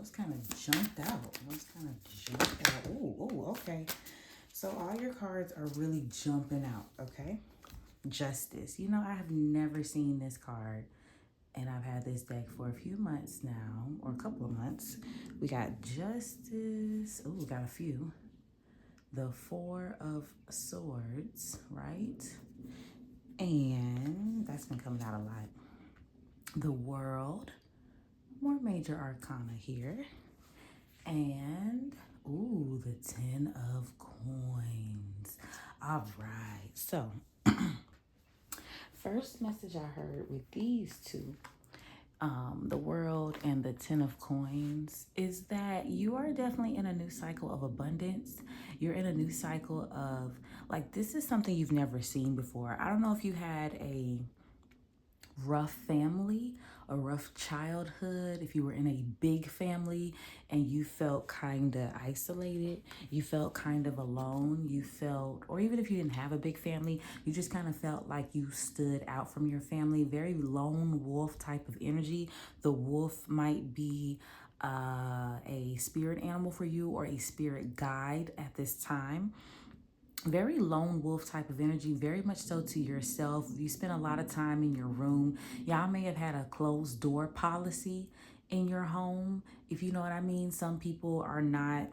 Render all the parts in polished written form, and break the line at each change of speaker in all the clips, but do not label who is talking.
What's kind of jumped out? What's kind of jumped out? Oh, okay. So all your cards are really jumping out, okay? Justice. You know, I have never seen this card, and I've had this deck for a few months now, or a couple of months. We got Justice. Oh, we got a few. The Four of Swords, right? And that's been coming out a lot. The World. More major arcana here. And, ooh, the Ten of Coins. All right. So, first message I heard with these two, the World and the Ten of Coins, is that you are definitely in a new cycle of abundance. You're in a new cycle of, like, this is something you've never seen before. I don't know if you had a rough family, a rough childhood, if you were in a big family and you felt kind of isolated, you felt kind of alone, you felt, or even if you didn't have a big family, you just kind of felt like you stood out from your family, very lone wolf type of energy. The wolf might be a spirit animal for you or a spirit guide at this time. Very lone wolf type of energy, very much so to yourself. You spend a lot of time in your room. Y'all may have had a closed door policy in your home, if you know what I mean. Some people are not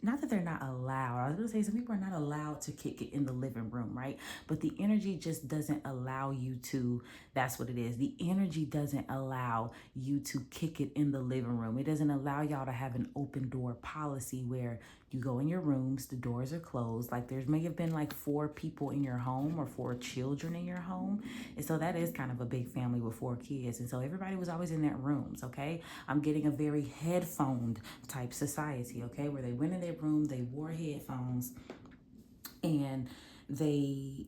that they're not allowed. I was gonna say some people are not allowed to kick it in the living room, right? But the energy just doesn't allow you to. That's what it is. The energy doesn't allow you to kick it in the living room. It doesn't allow y'all to have an open door policy where you go in your rooms, the doors are closed. Like there's may have been like 4 people in your home or 4 children in your home. And so that is kind of a big family with 4 kids. And so everybody was always in their rooms, okay? I'm getting a very headphoned type society, okay? Where they went in their room, they wore headphones, and they,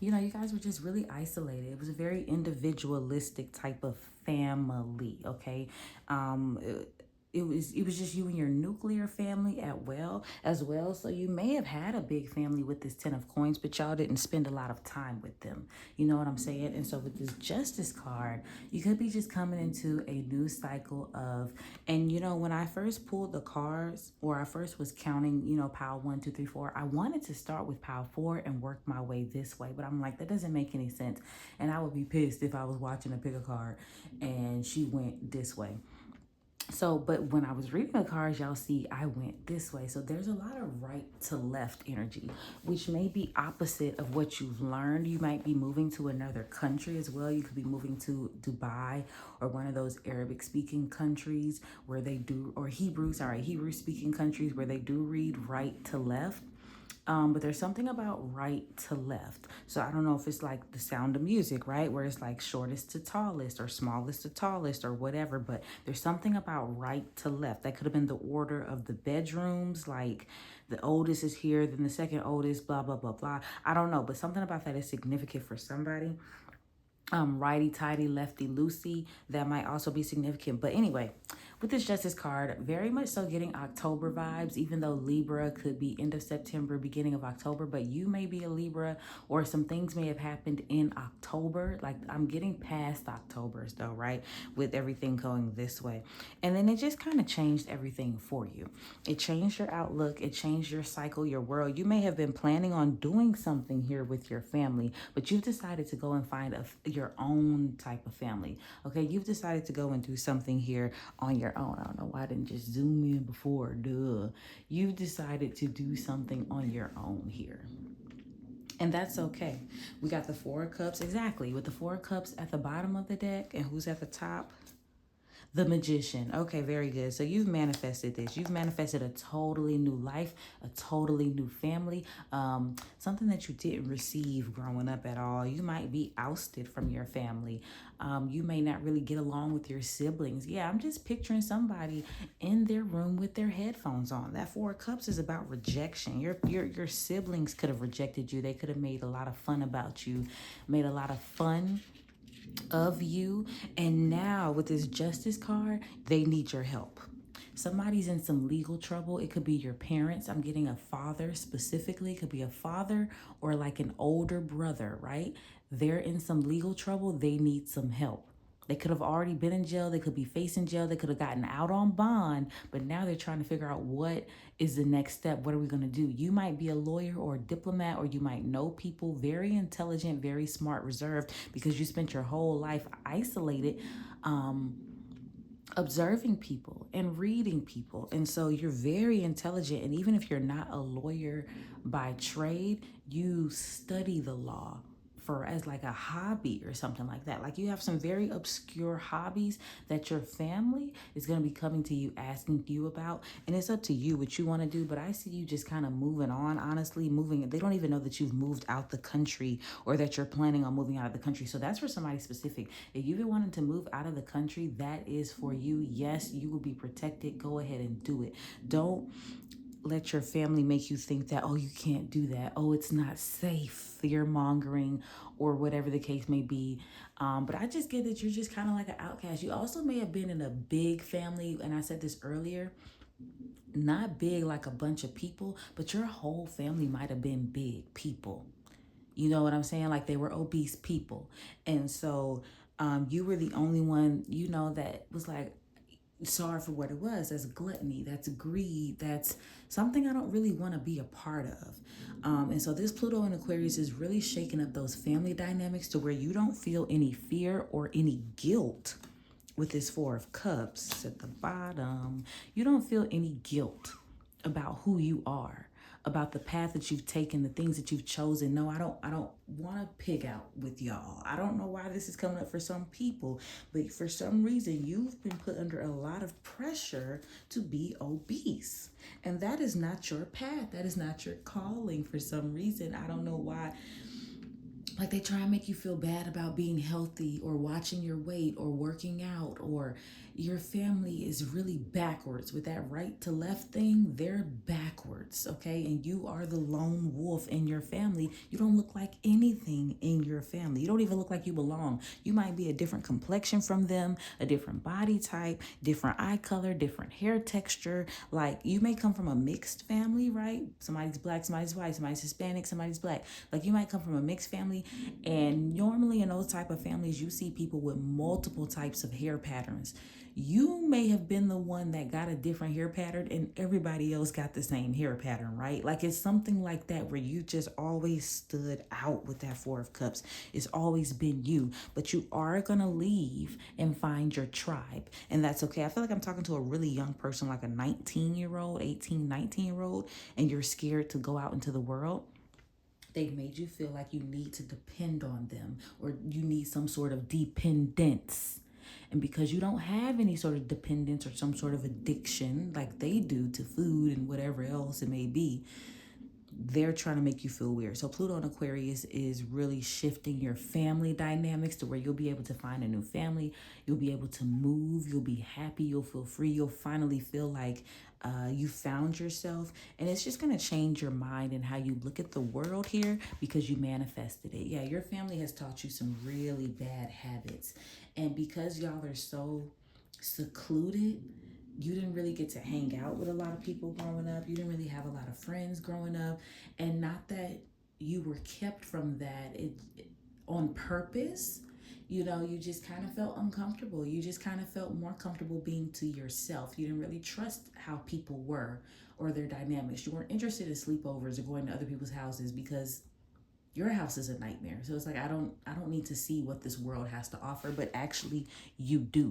you know, you guys were just really isolated. It was a very individualistic type of family, okay? It was just you and your nuclear family as well. So you may have had a big family with this Ten of Coins, but y'all didn't spend a lot of time with them. You know what I'm saying? And so with this Justice card, you could be just coming into a new cycle of, and you know, when I first pulled the cards, or I first was counting, you know, pile 1, 2, 3, 4, I wanted to start with pile 4 and work my way this way, but I'm like, that doesn't make any sense. And I would be pissed if I was watching a pick a card and she went this way. So, but when I was reading the cards, y'all see I went this way. So there's a lot of right to left energy, which may be opposite of what you've learned. You might be moving to another country as well. You could be moving to Dubai or one of those Arabic speaking countries where they do, or Hebrew speaking countries where they do read right to left. But there's something about right to left. So I don't know if it's like the Sound of Music, right? Where it's like shortest to tallest or smallest to tallest or whatever. But there's something about right to left. That could have been the order of the bedrooms, like the oldest is here, then the second oldest, blah, blah, blah, blah. I don't know, but something about that is significant for somebody. Righty tighty, lefty loosey, that might also be significant. But anyway, with this Justice card, very much so getting October vibes, even though Libra could be end of September, beginning of October, but you may be a Libra, or some things may have happened in October. Like I'm getting past Octobers though, right? With everything going this way. And then it just kind of changed everything for you. It changed your outlook. It changed your cycle, your world. You may have been planning on doing something here with your family, but you've decided to go and find your own type of family. Okay, you've decided to go and do something here on your own. I don't know why I didn't just zoom in before. Duh. You've decided to do something on your own here. And that's okay. We got the 4 of Cups, exactly, with the 4 of Cups at the bottom of the deck, and who's at the top? The Magician. Okay, very good. So you've manifested this. You've manifested a totally new life, a totally new family, something that you didn't receive growing up at all. You might be ousted from your family. You may not really get along with your siblings. Yeah, I'm just picturing somebody in their room with their headphones on. That 4 of Cups is about rejection. Your siblings could have rejected you. They could have made a lot of fun about you, made a lot of fun of you. And now with this Justice card, they need your help. Somebody's in some legal trouble. It could be your parents. I'm getting a father specifically. It could be a father or like an older brother, right? They're in some legal trouble. They need some help. They could have already been in jail. They could be facing jail. They could have gotten out on bond, but now they're trying to figure out what is the next step. What are we going to do? You might be a lawyer or a diplomat, or you might know people, very intelligent, very smart, reserved, because you spent your whole life isolated, observing people and reading people. And so you're very intelligent. And even if you're not a lawyer by trade, you study the law for as like a hobby or something like that. Like you have some very obscure hobbies that your family is going to be coming to you asking you about, and it's up to you what you want to do. But I see you just kind of moving on, honestly, moving. They don't even know that you've moved out the country or that you're planning on moving out of the country. So that's for somebody specific. If you've been wanting to move out of the country, that is for you. Yes, you will be protected. Go ahead and do it. Don't let your family make you think that, oh, you can't do that. Oh, it's not safe, fear mongering, or whatever the case may be. But I just get that you're just kind of like an outcast. You also may have been in a big family. And I said this earlier, not big like a bunch of people, but your whole family might have been big people. You know what I'm saying? Like they were obese people. And so you were the only one, that was like, sorry for what it was. That's gluttony, that's greed, that's something I don't really want to be a part of. And so this Pluto in Aquarius is really shaking up those family dynamics to where you don't feel any fear or any guilt with this Four of Cups at the bottom. You don't feel any guilt about who you are, about the path that you've taken, the things that you've chosen. No, I don't want to pig out with y'all. I don't know why this is coming up for some people, but for some reason you've been put under a lot of pressure to be obese. And that is not your path. That is not your calling for some reason. I don't know why. Like they try and make you feel bad about being healthy or watching your weight or working out, or your family is really backwards with that right to left thing. They're backwards, okay? And you are the lone wolf in your family. You don't look like anything in your family. You don't even look like you belong. You might be a different complexion from them, a different body type, different eye color, different hair texture. Like you may come from a mixed family, right? Somebody's black, somebody's white, somebody's Hispanic, somebody's black. Like you might come from a mixed family, and normally in those type of families, you see people with multiple types of hair patterns. You may have been the one that got a different hair pattern and everybody else got the same hair pattern, right? Like it's something like that where you just always stood out with that Four of Cups. It's always been you, but you are going to leave and find your tribe. And that's okay. I feel like I'm talking to a really young person, like a 19-year-old, 18, 19-year-old, and you're scared to go out into the world. They made you feel like you need to depend on them, or you need some sort of dependence. And because you don't have any sort of dependence or some sort of addiction like they do to food and whatever else it may be, they're trying to make you feel weird. So Pluto in Aquarius is really shifting your family dynamics to where you'll be able to find a new family. You'll be able to move. You'll be happy. You'll feel free. You'll finally feel like you found yourself. And it's just going to change your mind and how you look at the world here because you manifested it. Yeah, your family has taught you some really bad habits. And because y'all are so secluded, you didn't really get to hang out with a lot of people growing up. You didn't really have a lot of friends growing up. And not that you were kept from that on purpose. You just kind of felt uncomfortable. You just kind of felt more comfortable being to yourself. You didn't really trust how people were or their dynamics. You weren't interested in sleepovers or going to other people's houses because your house is a nightmare. So it's like, I don't need to see what this world has to offer, but actually you do.